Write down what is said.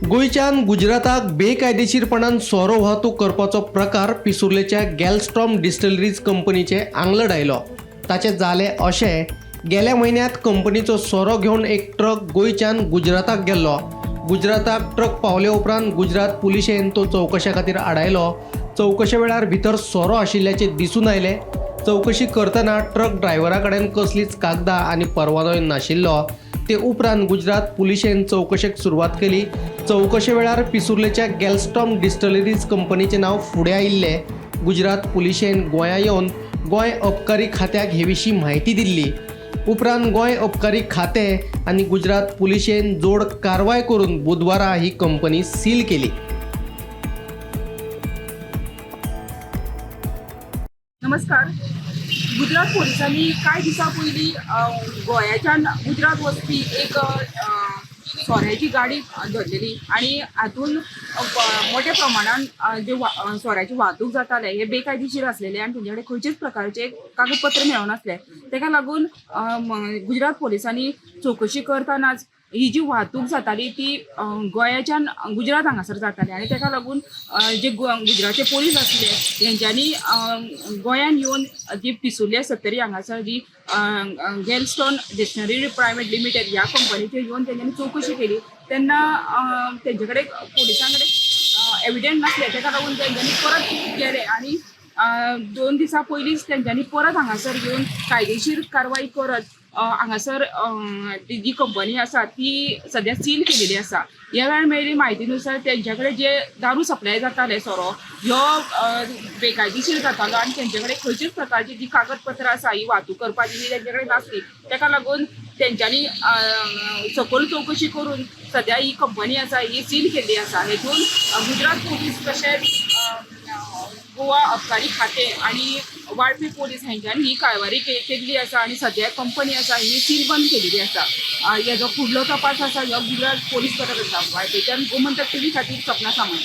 गोंयच्यान गुजराताक बेकायदेशीरपणान सोरो वाहतूक करपाचो प्रकार पिसुर्लेच्या गॅलस्टॉम डिस्टिलरीज कंपनीचे आंगलड आयलो। ताचे जाले अशें, गेल्या म्हयन्यांत कंपनीचो सोरो घेवन एक ट्रक गोंयच्यान गुजराताक गेल्लो। गुजराताक ट्रक पावले उपरांत गुजरात पुलिशेन तो चवकशे खातीर आडायलो। चवकशे वेळार भितर सोरो आशिल्ल्याचे दिसून आयले। चवकशी करतना ट्रक ड्रायव्हरा कडेन कसलीच कागदां आनी परवानोय नाशिल्लो। ते उपरांत गुजरात पुलिशेन चवकशेक सुरवात केली। चवकशे वेळार पिसुर्लेच्या गॅलस्टॉम डिस्टिलरीज कंपनीचें नांव फुडें आयिल्लें। गुजरात पुलिशेन गोंया येवन गोंय अबकारी खात्याक हे विशीं म्हायती दिल्ली। उपरांत गोंय अबकारी खातें आनी गुजरात पुलिशेन जोड कारवाय करून बुधवारा ही कंपनी सील केली। नमस्कार। गुजरात पोलिसांनी कांय दिसां पयलीं गोंयाच्यान गुजरात वचपी एक सोऱ्याची गाडी धरलेली आनी हातून मोठ्या प्रमाणात जे सोऱ्याची वाहतूक जाताले हे बेकायदेशीर आसलेले आनी तेंचे कडेन खंयचेच प्रकारचे कागदपत्र मेळनासले। तेका लागून गुजरात पोलिसांनी चवकशी करतानाच ही जी वाहतूक जाताली ती गोंयाच्यान गुजरात हांगासर जाताली आनी तेका लागून जे गुजरातचे पोलीस आसले हेंच्यांनी गोंयान येवन जी पिसुर्ले सत्तरी हांगासर जी गॅलस्टॉम डिस्टिलरी प्रायवेट लिमिटेड ह्या कंपनीचेर येवन तेंच्यांनी चवकशी केली। तेन्ना तेंचे कडेन पोलिसां कडेन एविडेंट नासले, तेका लागून तेंच्यांनी परत गेले आनी 2 दिसां पयलींच तेंच्यांनी परत हांगासर येवन कायदेशीर कारवाई करत हांगासर जी कंपनी आसा ती सध्या सील केलेली आसा। ह्या वेळार मेळिल्ली म्हायतीनुसार तेंचे कडेन जे दारू सप्लाय जाताले सोरो ह्यो बेकायदेशीर जातालो आनी तेंचे कडेन खंयचेच प्रकारची जी कागदपत्रां आसा ही वाहतूक करपाची ती तेंचे कडेन नासली। तेका लागून तेंच्यांनी सखोल चवकशी करून सध्या ही कंपनी आसा ही सील केल्ली आसा। हेतून गुजरात पुलीस तशेंच गोवा अबकारी खातें आनी वाळपी पोलीस हांच्यानी ही कारवाई केल्ली आसा आनी सध्या कंपनी आसा ही सील बंद केलेली आसा। हेजो फुडलो तपास आसा ह्यो गुजरात पोलीस करत आसा। वाळपेच्यान गोमंतक टीव्ही खातीर सपना सामंत।